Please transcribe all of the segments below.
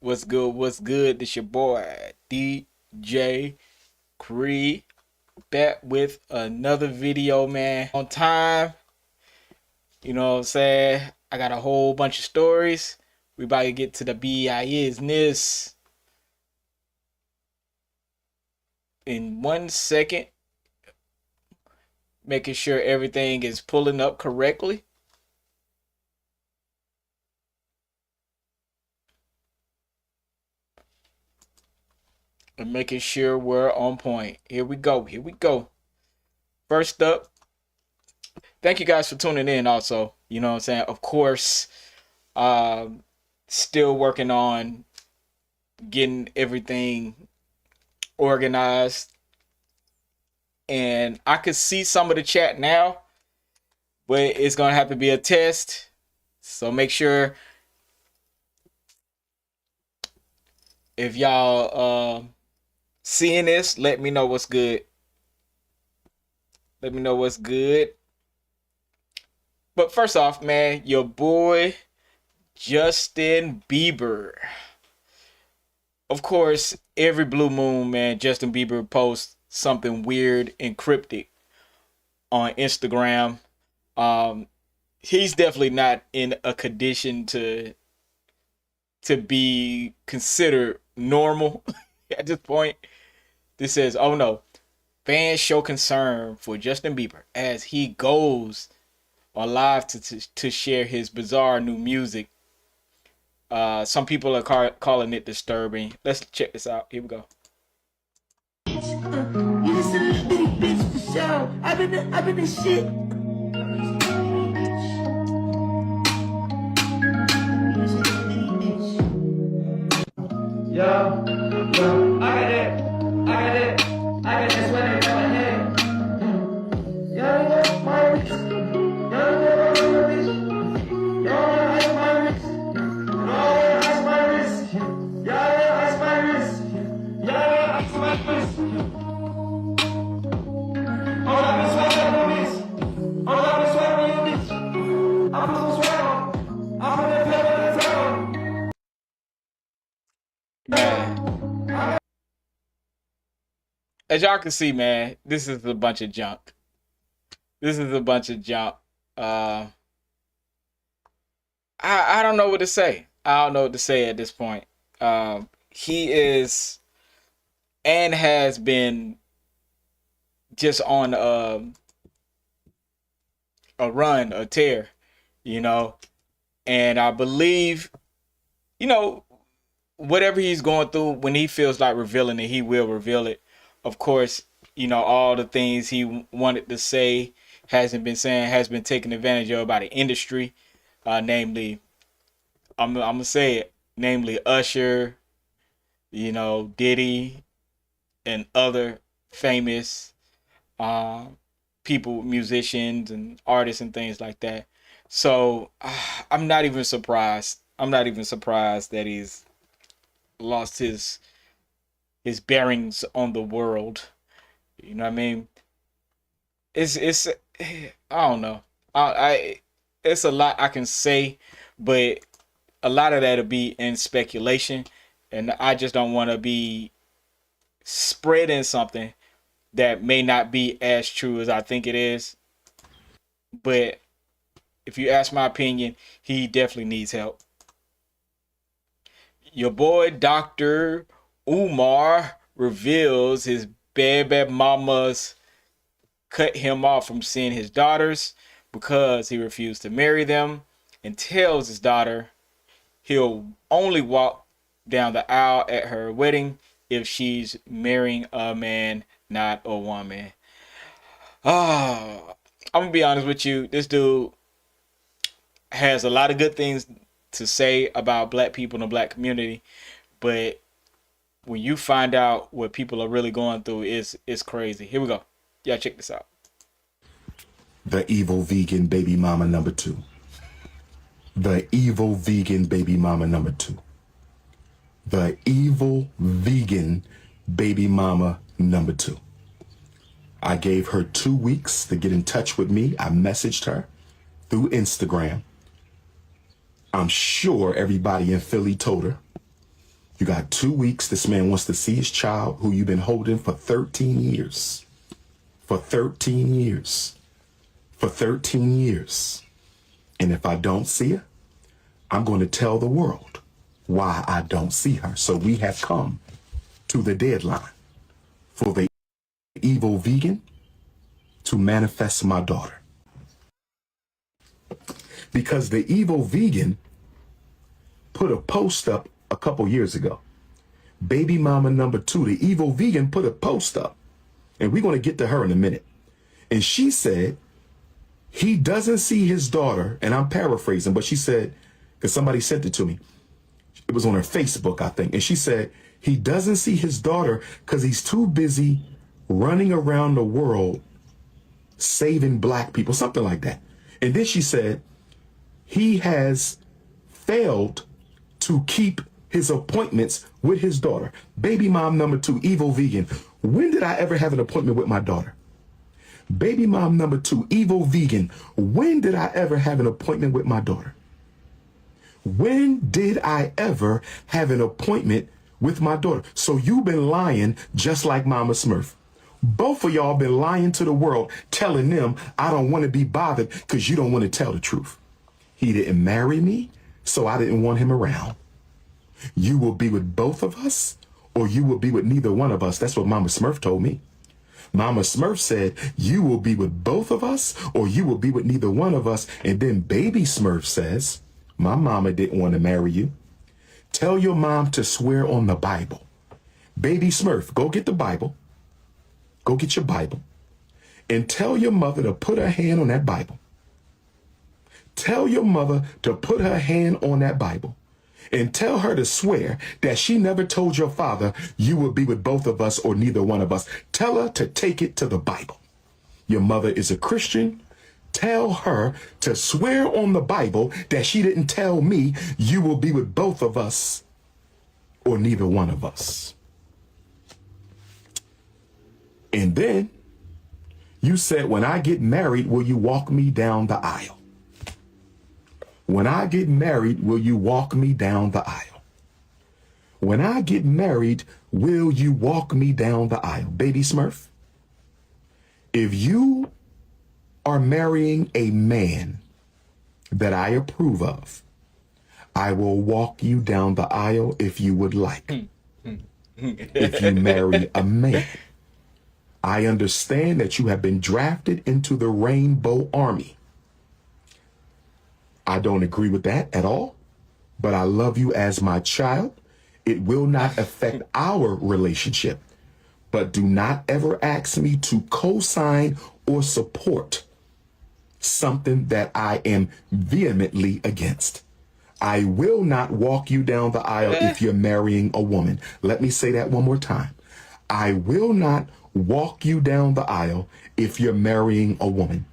What's good? What's good? This your boy DJ Cree back with another video, man. On time, you know what I'm saying? I got a whole bunch of stories. We about to get to the business in 1 second, making sure everything is pulling up correctly. And making sure we're on point. Here we go. Here we go. First up, thank you guys for tuning in also. You know what I'm saying? Of course, um, still working on getting everything organized. And I could see some of the chat now, but it's going to have to be a test. So make sure if y'all seeing this, let me know what's good. Let me know what's good. But first off, man, your boy Jusin Beiber. Of course, every blue moon, man, Jusin Beiber posts something weird and cryptic on Instagram. He's definitely not in a condition to be considered normal at this point. This says, "Oh no, fans show concern for Jusin Beiber as he goes on live to share his bizarre new music. Some people are calling it disturbing." Let's check this out. Here we go. You just a little bitty bitch for sure. I've been the shit. Yo, I got that sweater in my head. Yo, my wrist. Yo, ice my wrist. Yo, ice my wrist. Yo, ice my wrist. Yo, ice my wrist. Hold up and sweat on your wrist. Hold up and sweat on your wrist. I put some sweat on. I put that pepper on the top. Man, as y'all can see, man, this is a bunch of junk. This is a bunch of junk. I don't know what to say. I don't know what to say at this point. He is and has been just on a run, a tear, you know. And I believe, you know, whatever he's going through, when he feels like revealing it, he will reveal it. Of course, you know, all the things he wanted to say hasn't been saying, has been taken advantage of by the industry, namely, I'm gonna say it, namely Usher, you know, Diddy, and other famous people, musicians and artists and things like that. So I'm not even surprised. I'm not even surprised that he's lost his bearings on the world. You know what I mean? It's I don't know. I it's a lot I can say, but a lot of that'll be in speculation, and I just don't want to be spreading something that may not be as true as I think it is. But if you ask my opinion, he definitely needs help. Your boy Dr. Umar reveals his baby mama's cut him off from seeing his daughters because he refused to marry them, and tells his daughter he'll only walk down the aisle at her wedding if she's marrying a man, not a woman. I'm gonna be honest with you. This dude has a lot of good things to say about black people in the black community, but when you find out what people are really going through, it's crazy. Here we go. Y'all check this out. The evil vegan baby mama number 2. The evil vegan baby mama number 2. The evil vegan baby mama number 2. I gave her 2 weeks to get in touch with me. I messaged her through Instagram. I'm sure everybody in Philly told her. You got 2 weeks. This man wants to see his child who you've been holding for 13 years. For 13 years. For 13 years. And if I don't see her, I'm going to tell the world why I don't see her. So we have come to the deadline for the evil vegan to manifest my daughter. Because the evil vegan put a post up a couple years ago. Baby mama number 2, the evil vegan, put a post up. And we're going to get to her in a minute. And she said, he doesn't see his daughter, and I'm paraphrasing, but she said, because somebody sent it to me. It was on her Facebook, I think. And she said, he doesn't see his daughter because he's too busy running around the world saving black people, something like that. And then she said, he has failed to keep his appointments with his daughter. Baby mom number 2, evil vegan. When did I ever have an appointment with my daughter? Baby mom number 2, evil vegan. When did I ever have an appointment with my daughter? When did I ever have an appointment with my daughter? So you've been lying just like Mama Smurf. Both of y'all been lying to the world, telling them I don't want to be bothered because you don't want to tell the truth. He didn't marry me, so I didn't want him around. You will be with both of us, or you will be with neither one of us. That's what Mama Smurf told me. Mama Smurf said, you will be with both of us, or you will be with neither one of us. And then Baby Smurf says, my mama didn't want to marry you. Tell your mom to swear on the Bible. Baby Smurf, go get the Bible. Go get your Bible. And tell your mother to put her hand on that Bible. Tell your mother to put her hand on that Bible. And tell her to swear that she never told your father you will be with both of us or neither one of us. Tell her to take it to the Bible. Your mother is a Christian. Tell her to swear on the Bible that she didn't tell me you will be with both of us or neither one of us. And then you said, when I get married, will you walk me down the aisle? When I get married, will you walk me down the aisle? When I get married, will you walk me down the aisle? Baby Smurf, if you are marrying a man that I approve of, I will walk you down the aisle if you would like. If you marry a man, I understand that you have been drafted into the Rainbow Army. I don't agree with that at all, but I love you as my child. It will not affect our relationship, but do not ever ask me to co-sign or support something that I am vehemently against. I will not walk you down the aisle if you're marrying a woman. Let me say that one more time. I will not walk you down the aisle if you're marrying a woman,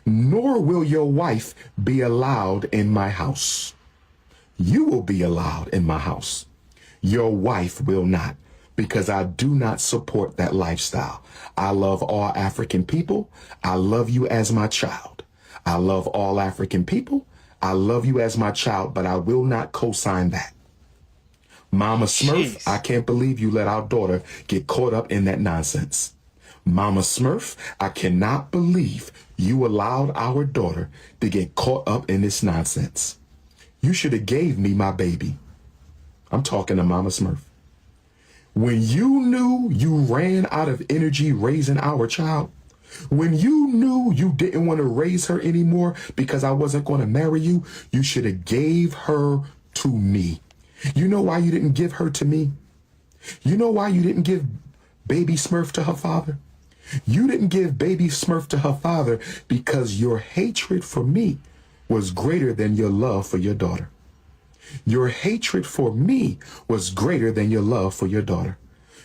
nor will your wife be allowed in my house. You will be allowed in my house. Your wife will not, because I do not support that lifestyle. I love all African people. I love you as my child. I love all African people. I love you as my child, but I will not co-sign that. Mama Smurf, Jeez. I can't believe you let our daughter get caught up in that nonsense. Mama Smurf, I cannot believe you allowed our daughter to get caught up in this nonsense. You should have gave me my baby. I'm talking to Mama Smurf. When you knew you ran out of energy raising our child, when you knew you didn't want to raise her anymore because I wasn't going to marry you, you should have gave her to me. You know why you didn't give her to me? You know why you didn't give Baby Smurf to her father? You didn't give Baby Smurf to her father because your hatred for me was greater than your love for your daughter. Your hatred for me was greater than your love for your daughter.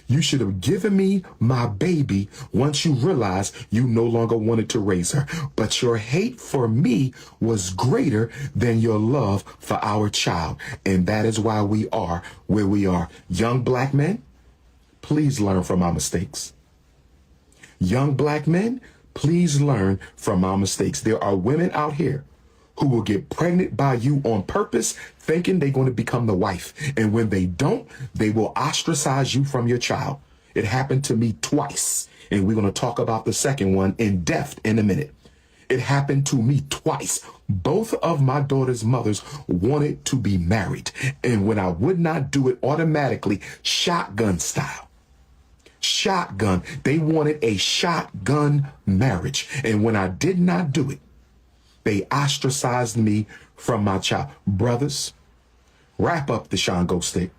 You should have given me my baby once you realized you no longer wanted to raise her. But your hate for me was greater than your love for our child. And that is why we are where we are. Young black men, please learn from our mistakes. Young black men, please learn from our mistakes. There are women out here who will get pregnant by you on purpose, thinking they're going to become the wife. And when they don't, they will ostracize you from your child. It happened to me twice. And we're going to talk about the second one in depth in a minute. It happened to me twice. Both of my daughter's mothers wanted to be married. And when I would not do it automatically, shotgun style. Shotgun. They wanted a shotgun marriage. And when I did not do it, they ostracized me from my child. Brothers, wrap up the Shango stick.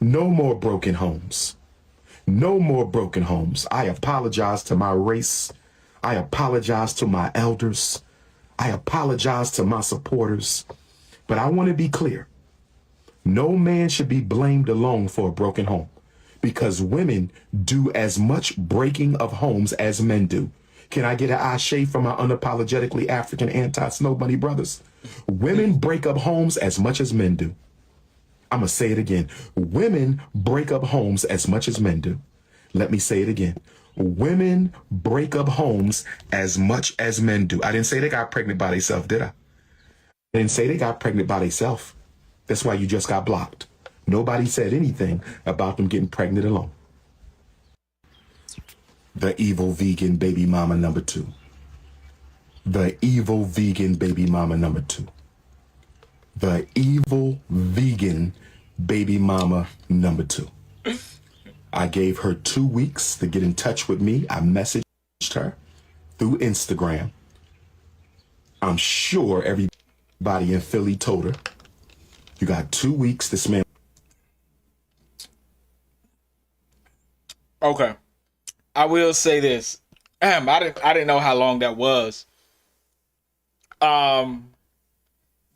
No more broken homes. No more broken homes. I apologize to my race. I apologize to my elders. I apologize to my supporters. But I want to be clear. No man should be blamed alone for a broken home, because women do as much breaking of homes as men do. Can I get an ashe from my unapologetically African anti-Snow Bunny brothers? Women break up homes as much as men do. I'm going to say it again. Women break up homes as much as men do. Let me say it again. Women break up homes as much as men do. I didn't say they got pregnant by themselves, did I? I didn't say they got pregnant by themselves. That's why you just got blocked. Nobody said anything about them getting pregnant alone. The evil vegan baby mama number 2. The evil vegan baby mama number 2. The evil vegan baby mama number 2. I gave her 2 weeks to get in touch with me. I messaged her through Instagram. I'm sure everybody in Philly told her, you got 2 weeks. This man. Okay. I will say this. I didn't know how long that was.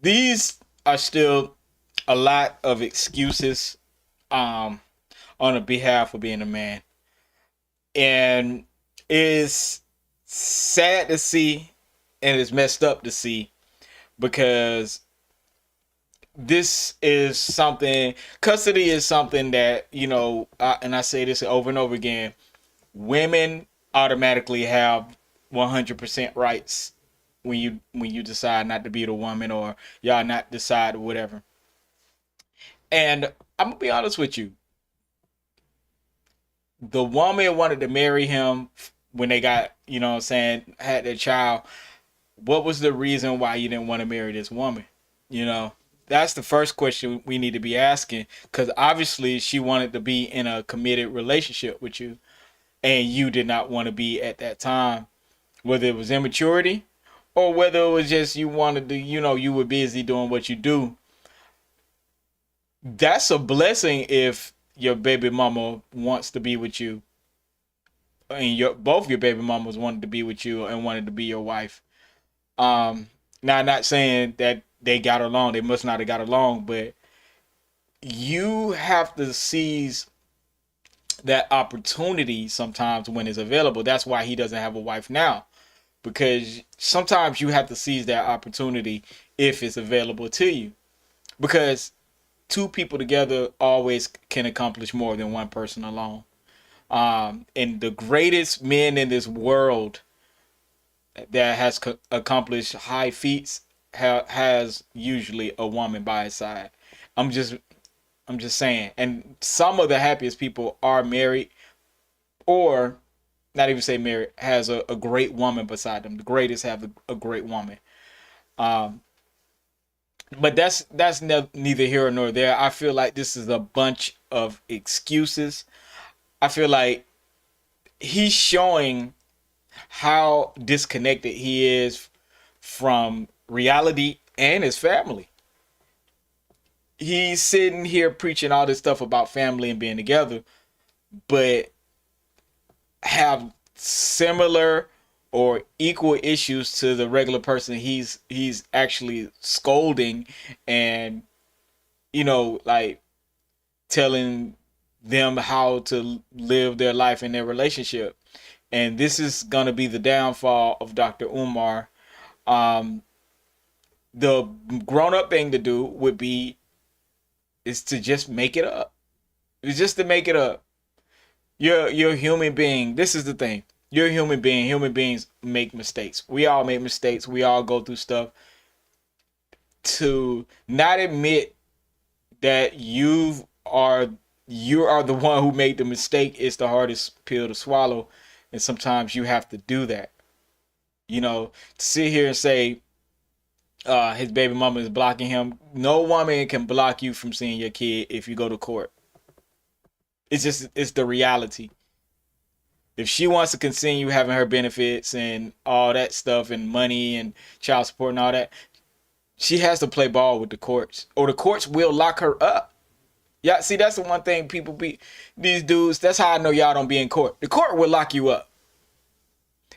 These are still a lot of excuses on the behalf of being a man. And it's sad to see, and it's messed up to see, because this is something, custody is something that, and I say this over and over again, women automatically have 100% rights when you decide not to be the woman, or y'all not decide or whatever. And I'm gonna be honest with you. The woman wanted to marry him when they got, had their child. What was the reason why you didn't want to marry this woman? That's the first question we need to be asking, because obviously she wanted to be in a committed relationship with you, and you did not want to be at that time, whether it was immaturity or whether it was just you wanted to, you were busy doing what you do. That's a blessing if your baby mama wants to be with you, and both your baby mamas wanted to be with you and wanted to be your wife. Now, I'm not saying that they got along. They must not have got along, but you have to seize that opportunity sometimes when it's available. That's why he doesn't have a wife now, because sometimes you have to seize that opportunity if it's available to you, because two people together always can accomplish more than one person alone. And the greatest men in this world that has accomplished high feats has usually a woman by his side. I'm just saying. And some of the happiest people are married, or not even say married, has a great woman beside them. The greatest have a great woman. But that's neither here nor there. I feel like this is a bunch of excuses. I feel like he's showing how disconnected he is from reality and his family. He's sitting here preaching all this stuff about family and being together, but have similar or equal issues to the regular person he's actually scolding and like telling them how to live their life in their relationship. And this is going to be the downfall of Dr. Umar. The grown-up thing to do would be is to just make it up. It's just to make it up. You're a human being. This is the thing. You're a human being. Human beings make mistakes. We all make mistakes. We all go through stuff. to not admit that you are the one who made the mistake is the hardest pill to swallow, and sometimes you have to do that. To sit here and say his baby mama is blocking him. No woman can block you from seeing your kid if you go to court. It's the reality. If she wants to continue having her benefits and all that stuff and money and child support and all that, she has to play ball with the courts, or the courts will lock her up. Yeah, see, that's the one thing people be, these dudes, that's how I know y'all don't be in court. The court will lock you up.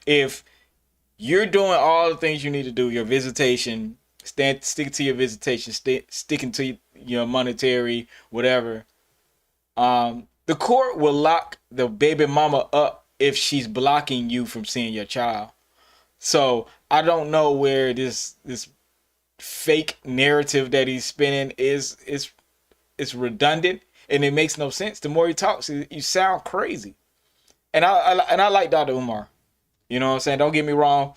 If you're doing all the things you need to do, your visitation, stick to your visitation, sticking to your monetary, whatever, the court will lock the baby mama up if she's blocking you from seeing your child. So I don't know where this fake narrative that he's spinning is redundant, and it makes no sense. The more he talks, you sound crazy. And I like Dr. Umar. You know what I'm saying? Don't get me wrong.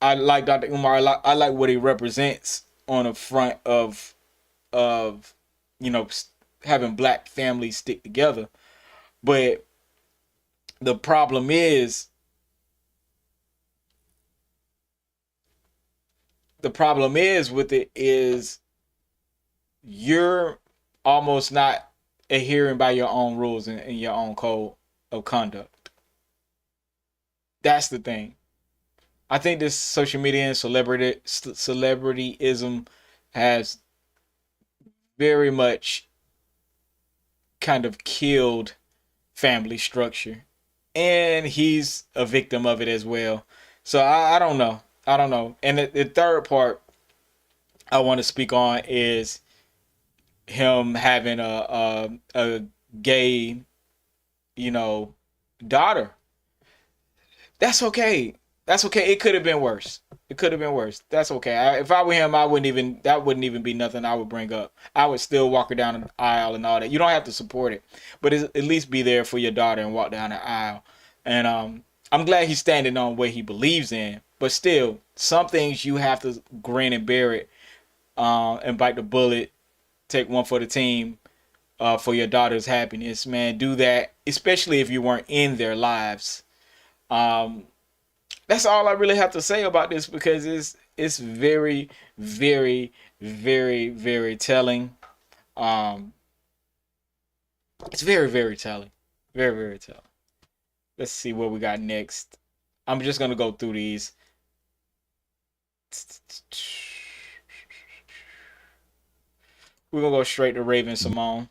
I like Dr. Umar. I like what he represents on the front of having black families stick together. But the problem is with it is you're almost not adhering by your own rules and your own code of conduct. That's the thing. I think this social media and celebrityism has very much kind of killed family structure, and he's a victim of it as well. So I don't know. And the third part I want to speak on is him having a gay, daughter. That's okay. It could have been worse. That's okay. If I were him, that wouldn't even be nothing I would bring up. I would still walk her down the aisle and all that. You don't have to support it, but at least be there for your daughter and walk down the aisle. And I'm glad he's standing on what he believes in, but still, some things you have to grin and bear it, and bite the bullet. Take one for the team, for your daughter's happiness, man. Do that, especially if you weren't in their lives. That's all I really have to say about this, because it's very, very, very, very telling. It's very, very telling. Very, very telling. Let's see what we got next. I'm just gonna go through these. We're gonna go straight to Raven-Symone.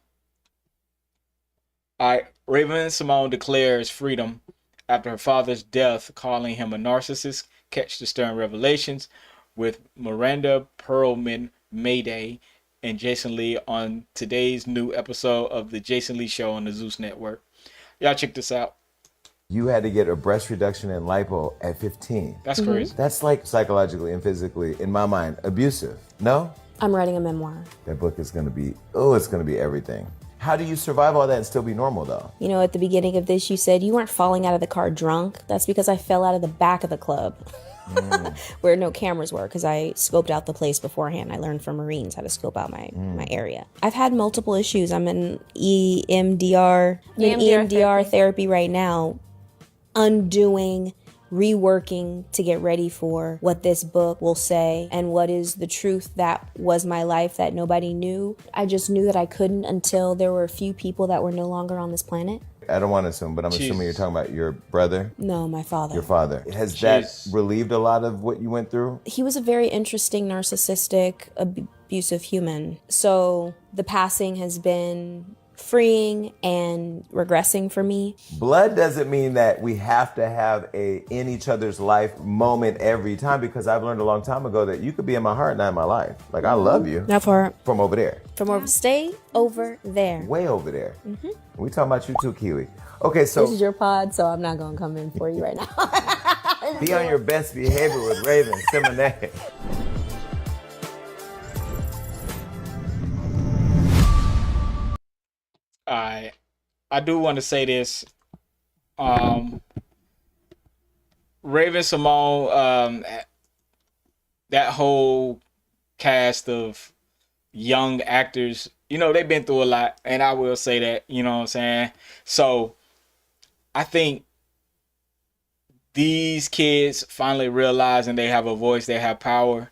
Alright, Raven-Symone declares freedom after her father's death, calling him a narcissist. Catch the stern revelations with Miranda Perlman Mayday and Jason Lee on today's new episode of the Jason Lee Show on the Zeus Network. Y'all check this out. You had to get a breast reduction and lipo at 15. That's crazy. That's like psychologically and physically, in my mind, abusive. No? I'm writing a memoir. That book is going to be, it's going to be everything. How do you survive all that and still be normal, though? You know, at the beginning of this, you said you weren't falling out of the car drunk. That's because I fell out of the back of the club where no cameras were, because I scoped out the place beforehand. I learned from Marines how to scope out my area. I've had multiple issues. I'm in EMDR therapy right now, undoing, reworking to get ready for what this book will say and what is the truth that was my life that nobody knew. I just knew that I couldn't until there were a few people that were no longer on this planet. I don't want to assume, but I'm assuming you're talking about your brother? No, my father. Your father. Has that relieved a lot of what you went through? He was a very interesting, narcissistic, abusive human. So the passing has been freeing and regressing for me. Blood doesn't mean that we have to have a in each other's life moment every time, because I've learned a long time ago that you could be in my heart, not in my life. Like, I love you. Not for From over there. From over. Stay over there. Way over there. We talking about you too, Keely. Okay, so This is your pod, so I'm not going to come in for you right now. be on your best behavior with Raven-Symone. I do want to say this. Raven-Symone, that whole cast of young actors, you know, they've been through a lot, and I will say that, you know what I'm saying? So I think these kids finally realizing they have a voice, they have power,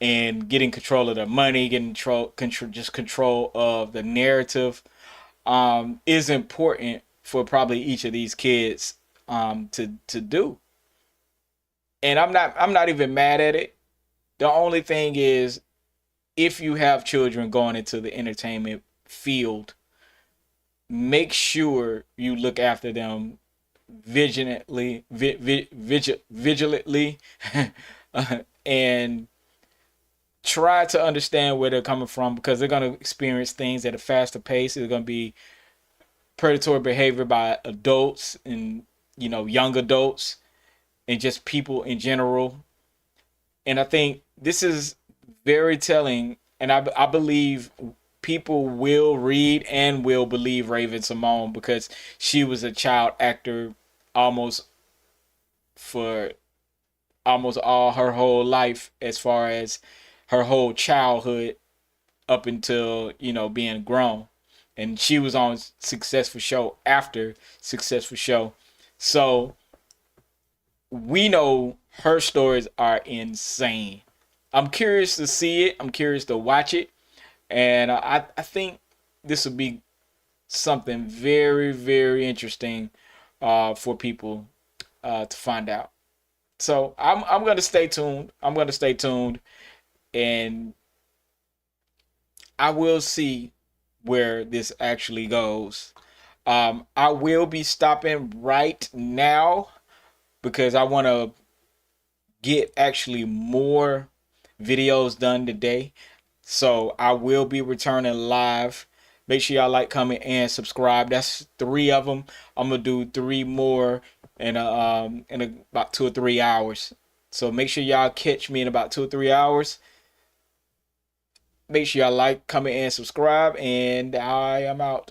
and getting control of their money, getting control of the narrative, is important for probably each of these kids to do. And I'm not even mad at it. The only thing is, if you have children going into the entertainment field, make sure you look after them vigilantly, and try to understand where they're coming from, because they're going to experience things at a faster pace. It's going to be predatory behavior by adults, and you know, young adults, and just people in general. And I think this is very telling, and I believe people will read and will believe Raven-Symone, because she was a child actor almost for almost all her whole life, as far as her whole childhood up until, you know, being grown. And she was on successful show after successful show. So we know her stories are insane. I'm curious to see it. I'm curious to watch it. And I think this will be something very, very interesting for people to find out. So I'm gonna stay tuned. I'm gonna stay tuned, and I will see where this actually goes. I will be stopping right now because I want to get actually more videos done today. So I will be returning live. Make sure y'all like, comment, and subscribe. That's 3 of them. I'm gonna do 3 more in about 2 or 3 hours. So make sure y'all catch me in about 2 or 3 hours. Make sure y'all like, comment, and subscribe. And I am out.